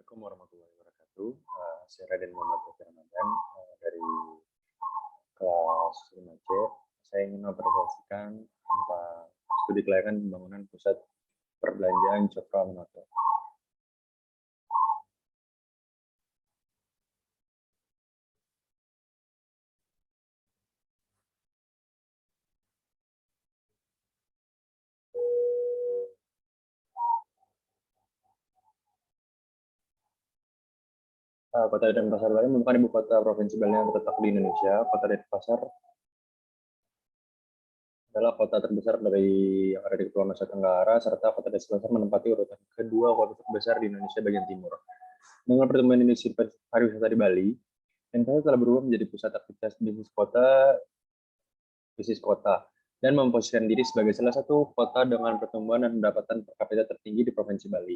Assalamualaikum warahmatullahi wabarakatuh. Saya Raden Muhammad Ramadan dari kelas 5C. Saya ingin mempresentasikan tentang studi kelayakan pembangunan pusat perbelanjaan Cokro Aminoto. Kota Denpasar Bali merupakan ibu kota provinsi Bali yang terletak di Indonesia. Kota Denpasar adalah kota terbesar yang ada di Kepulauan Nusa Tenggara, serta kota Denpasar menempati urutan kedua kota terbesar di Indonesia bagian timur. Dengan pertumbuhan industri pariwisata di Bali, Denpasar telah berubah menjadi pusat aktivitas bisnis kota dan memposisikan diri sebagai salah satu kota dengan pertumbuhan dan pendapatan per kapita tertinggi di Provinsi Bali.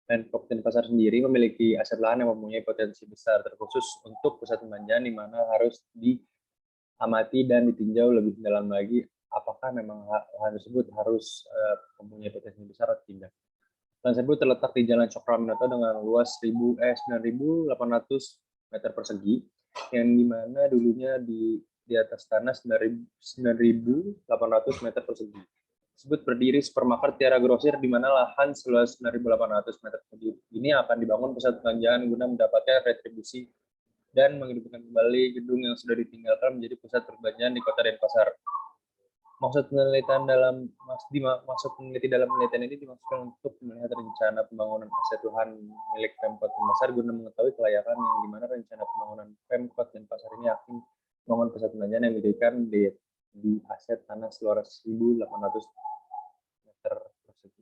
Dan Denpasar sendiri memiliki aset lahan yang mempunyai potensi besar, terkhusus untuk pusat perbelanjaan, di mana harus diamati dan ditinjau lebih dalam lagi apakah memang lahan tersebut harus mempunyai potensi besar atau tidak. Lahan tersebut terletak di Jalan Cokro Aminoto dengan luas 9.800 meter persegi, yang dimana dulunya di atas tanah 9.800 meter persegi. Tersebut berdiri supermarket Tiara Grosir, di mana lahan seluas 9.800 meter persegi ini akan dibangun pusat perbelanjaan guna mendapatkan retribusi dan menghidupkan kembali gedung yang sudah ditinggalkan menjadi pusat perbelanjaan di Kota Denpasar. Maksud peneliti dalam penelitian ini dimaksudkan untuk melihat rencana pembangunan aset lahan milik Pemkot Denpasar guna mengetahui kelayakan yang dimana rencana pembangunan Pemkot Denpasar ini akan membangun pusat perbelanjaan yang didirikan di aset tanah seluas 1.800 meter persegi.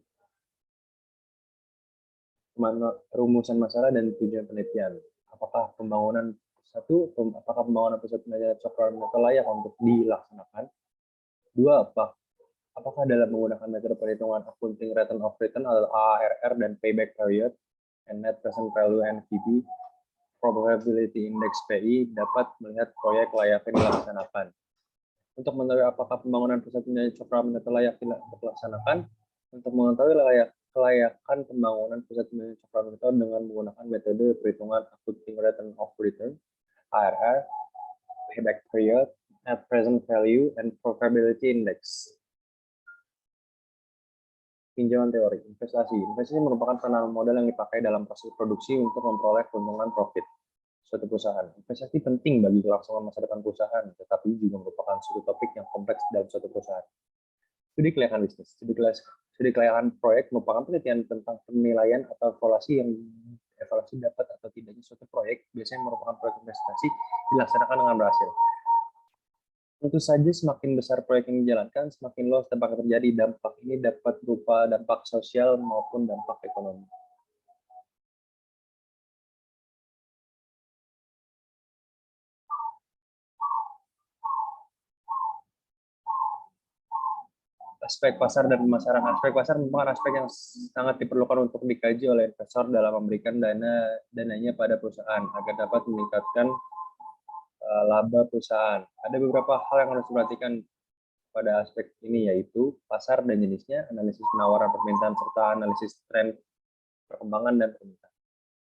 Rumusan masalah dan tujuan penelitian. Apakah pembangunan pusat perbelanjaan Cokro Aminoto layak untuk dilaksanakan? Dua, apakah dalam menggunakan metode perhitungan accounting return of return atau ARR dan payback period and net present value NPV probability index PI dapat melihat proyek layak dilaksanakan. Untuk mengetahui apakah pembangunan pusat perbelanjaan Cokro Aminoto layak dilaksanakan, untuk mengetahui kelayakan pembangunan pusat perbelanjaan Cokro Aminoto dengan menggunakan metode perhitungan accounting return of return ARR, payback period, net present value, and probability index. Tinjauan teori. Investasi. Investasi merupakan penanaman modal yang dipakai dalam proses produksi untuk memperoleh keuntungan profit suatu perusahaan. Investasi penting bagi kelangsungan masa depan perusahaan, tetapi juga merupakan suatu topik yang kompleks dalam suatu perusahaan. Studi kelayakan bisnis. Studi kelayakan proyek merupakan penelitian tentang penilaian atau evaluasi dapat atau tidaknya suatu proyek, biasanya merupakan proyek investasi, dilaksanakan dengan berhasil. Tentu saja semakin besar proyek yang dijalankan, semakin luas dampak yang terjadi. Dampak ini dapat berupa dampak sosial maupun dampak ekonomi. Aspek pasar dan pemasaran. Aspek pasar merupakan aspek yang sangat diperlukan untuk dikaji oleh investor dalam memberikan dananya pada perusahaan agar dapat meningkatkan laba perusahaan. Ada beberapa hal yang harus diperhatikan pada aspek ini, yaitu pasar dan jenisnya, analisis penawaran permintaan, serta analisis tren perkembangan dan permintaan.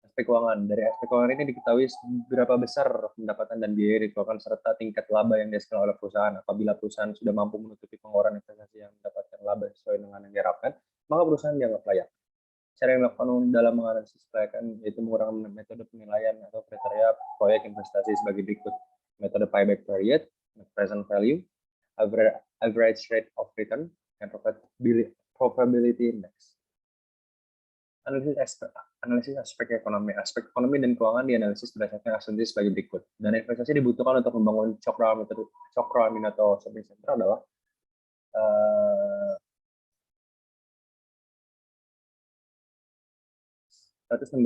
Aspek keuangan. Dari aspek keuangan ini diketahui seberapa besar pendapatan dan biaya yang dikeluarkan serta tingkat laba yang dihasilkan oleh perusahaan. Apabila perusahaan sudah mampu menutupi pengeluaran investasi yang mendapatkan laba sesuai dengan yang diharapkan, maka perusahaan dianggap layak. Cara yang dilakukan dalam menganalisis kelayakan yaitu menggunakan metode penilaian atau kriteria proyek investasi sebagai berikut. Metode payback period, present value, average rate of return, and probability index. Analisis aspek ekonomi. Aspek ekonomi dan keuangan dianalisis berdasarkan asumsi sebagai berikut. Dana investasi dibutuhkan untuk membangun Cokro Aminoto Shopping Center adalah $116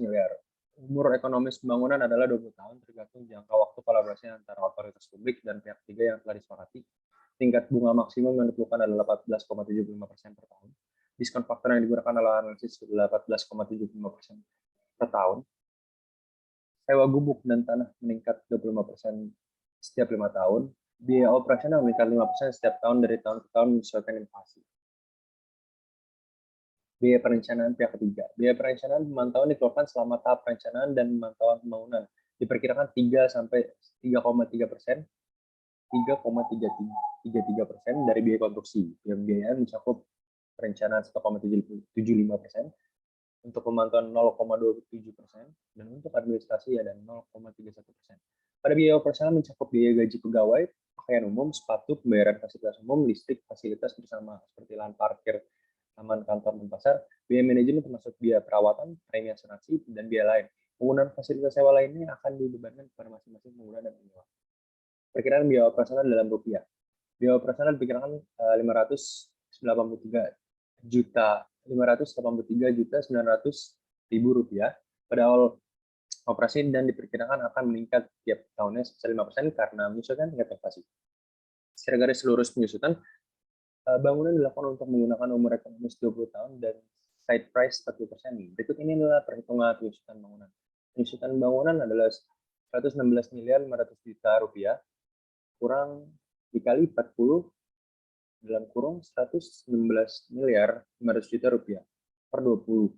miliar. Umur ekonomis pembangunan adalah 20 tahun, tergantung jangka waktu kolaborasi antara otoritas publik dan pihak ketiga yang telah disepakati. Tingkat bunga maksimum yang diperlukan adalah 14,75% per tahun. Diskon faktor yang digunakan adalah analisis 18,75% per tahun. Sewa gubuk dan tanah meningkat 25% setiap 5 tahun. Biaya operasional meningkat 5% setiap tahun dari tahun ke tahun menyesuaikan inflasi. Biaya perencanaan pihak ketiga. Biaya perencanaan pemantauan dikeluarkan selama tahap perencanaan dan pemantauan pembangunan. Diperkirakan 3 sampai 3,3%, 3,33% dari biaya konstruksi. Pembiayaan mencakup perencanaan 1,75%, untuk pemantauan 0,27%, dan untuk administrasi ada 0,31%. Pada biaya operasional mencakup biaya gaji pegawai, pakaian umum, sepatu, pembayaran fasilitas umum, listrik, fasilitas bersama seperti lahan parkir, taman, kantor, dan pasar. Biaya manajemen termasuk biaya perawatan, premi asuransi, dan biaya lain. Penggunaan fasilitas sewa lainnya akan dibebankan kepada masing-masing pengguna dan penyewa. Perkiraan biaya operasional dalam rupiah. Biaya operasional diperkirakan 583.900.000 rupiah pada awal operasi dan diperkirakan akan meningkat tiap tahunnya sebesar 5% karena menyesuaikan tingkat inflasi. Secara garis lurus penyusutan, bangunan dilakukan untuk menggunakan umur ekonomis 20 tahun dan site price 40%. Berikut ini adalah perhitungan penyusutan bangunan. Penyusutan bangunan adalah 116.500.000.000 rupiah kurang dikali 40 dalam kurung 116.500.000.000 rupiah per 20.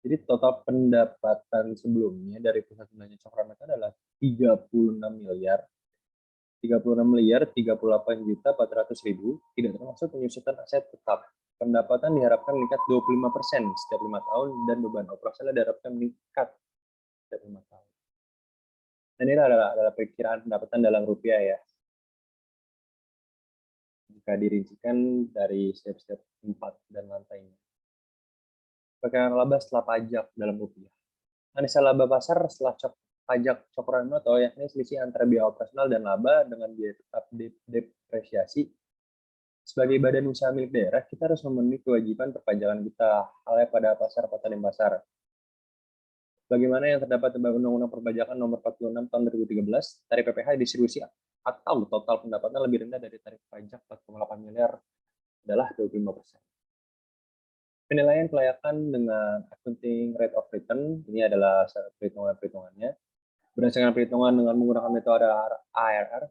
Jadi total pendapatan sebelumnya dari pusat belanja Cokroamata adalah 36 miliar 38.400.000, tidak termasuk penyusutan aset tetap. Pendapatan diharapkan meningkat 25% setiap 5 tahun dan beban operasional diharapkan meningkat setiap 5 tahun. Dan ini adalah perkiraan pendapatan dalam rupiah ya. Jika dirincikan dari step-step 4 dan lantainya. Perkiraan laba setelah pajak dalam rupiah. Analisa laba pasar setelah pajak Cokroamata yakni selisih antara biaya operasional dan laba dengan biaya tetap depresiasi. Sebagai badan usaha milik daerah, kita harus memenuhi kewajiban perpajakan kita, halnya pada pasar kota dan pasar. Bagaimana yang terdapat dalam Undang-Undang Perpajakan Nomor 46 Tahun 2013, tarif PPh distribusi atau total pendapatan lebih rendah dari tarif pajak 4,8 miliar adalah 25%. Penilaian kelayakan dengan accounting rate of return, ini adalah perhitungan-perhitungannya. Berdasarkan perhitungan dengan menggunakan metode ARR,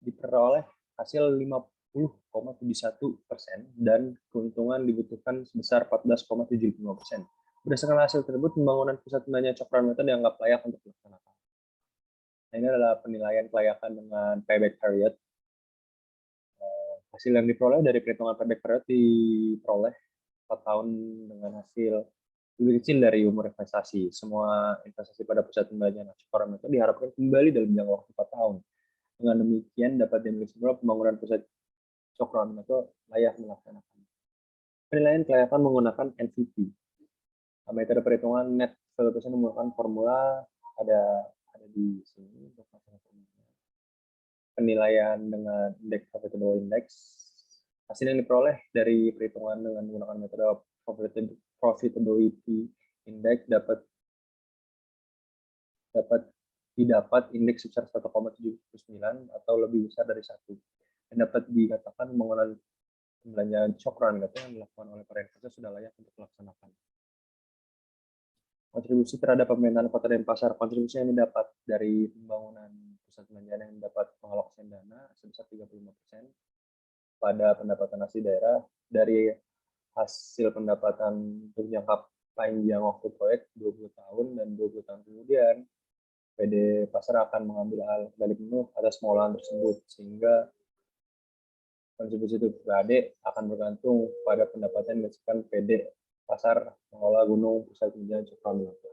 diperoleh hasil 50,71% dan keuntungan dibutuhkan sebesar 14,75%. Berdasarkan hasil tersebut, pembangunan pusat belanja Cokroamata dianggap layak untuk dilaksanakan. Nah, ini adalah penilaian kelayakan dengan payback period. Hasil yang diperoleh dari perhitungan payback period diperoleh 4 tahun dengan hasil lebih kecil dari umur investasi. Semua investasi pada pusat pembelanjaan Cokroamata diharapkan kembali dalam jangka waktu 4 tahun. Dengan demikian dapat dimiliki semua pembangunan pusat Cokroamata layak melaksanakan. Penilaian kelayakan menggunakan NVP. Metode perhitungan net valuation menggunakan formula ada di sini untuk penilaian dengan indeks profitable index. Hasil yang diperoleh dari perhitungan dengan menggunakan metode profitability index didapat indeks sebesar 1,79 atau lebih besar dari 1. Dan dapat dikatakan pembangunan pembelanjaan Cokroamata yang dilakukan oleh para investor sudah layak untuk dilaksanakan. Kontribusi terhadap pemerintahan kota dan pasar. Kontribusi yang didapat dari pembangunan pusat perbelanjaan yang mendapat pengalokasian dana sebesar 35% pada pendapatan asli daerah dari hasil pendapatan untuk jangka panjang waktu proyek 20 tahun dan 20 tahun kemudian PD pasar akan mengambil alih penuh atas pengolahan tersebut sehingga kontribusi itu PAD akan bergantung pada pendapatan yang dihasilkan PD pasar mengolah gunung pusat perbelanjaan Cokroamata.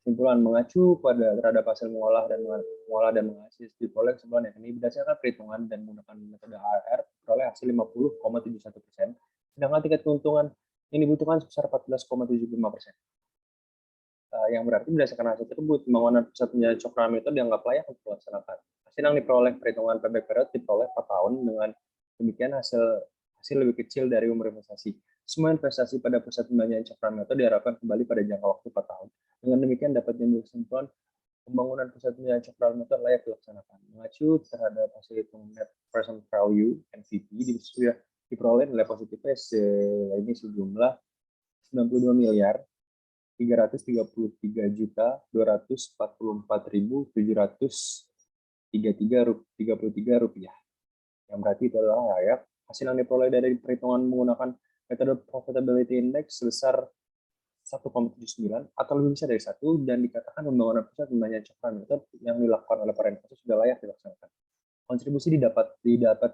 Kesimpulan mengacu terhadap hasil mengolah dan mengasih diperoleh kesimpulan yakni berdasarkan perhitungan dan menggunakan metode ARR peroleh hasil 50,71%, sedangkan tingkat keuntungan yang dibutuhkan sebesar 14,75%. Yang berarti berdasarkan hasil tersebut pembangunan pusat perbelanjaan Cokroamata dianggap layak untuk dilaksanakan. Hasil yang diperoleh perhitungan payback period diperoleh 4 tahun dengan demikian hasil lebih kecil dari umur investasi. Semua investasi pada pusat perbelanjaan Cokroamata diharapkan kembali pada jangka waktu 4 tahun. Dengan demikian dapat diambil kesimpulan pembangunan pusat perbelanjaan Cokroamata layak dilaksanakan. Mengacu terhadap hasil hitung net present value (NPV) sudah diperoleh nilai positifnya ini sejumlah 92 miliar Rp334.733.33 yang berarti itu adalah ya hasil yang diperoleh dari perhitungan menggunakan metode profitability index sebesar 1,79 atau lebih besar dari 1 dan dikatakan pembangunan pusat pembayaran coklat method yang dilakukan oleh para investor sudah layak dilaksanakan. Kontribusi didapat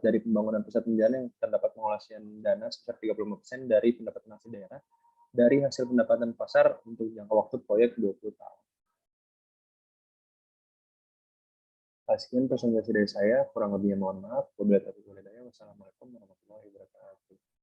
dari pembangunan pusat pembiayaan yang terdapat pengolahan dana sebesar 35% dari pendapatan asli daerah dari hasil pendapatan pasar untuk jangka waktu proyek 20 tahun. Sekian presentasi dari saya, kurang lebihnya mohon maaf. Wassalamualaikum warahmatullahi wabarakatuh.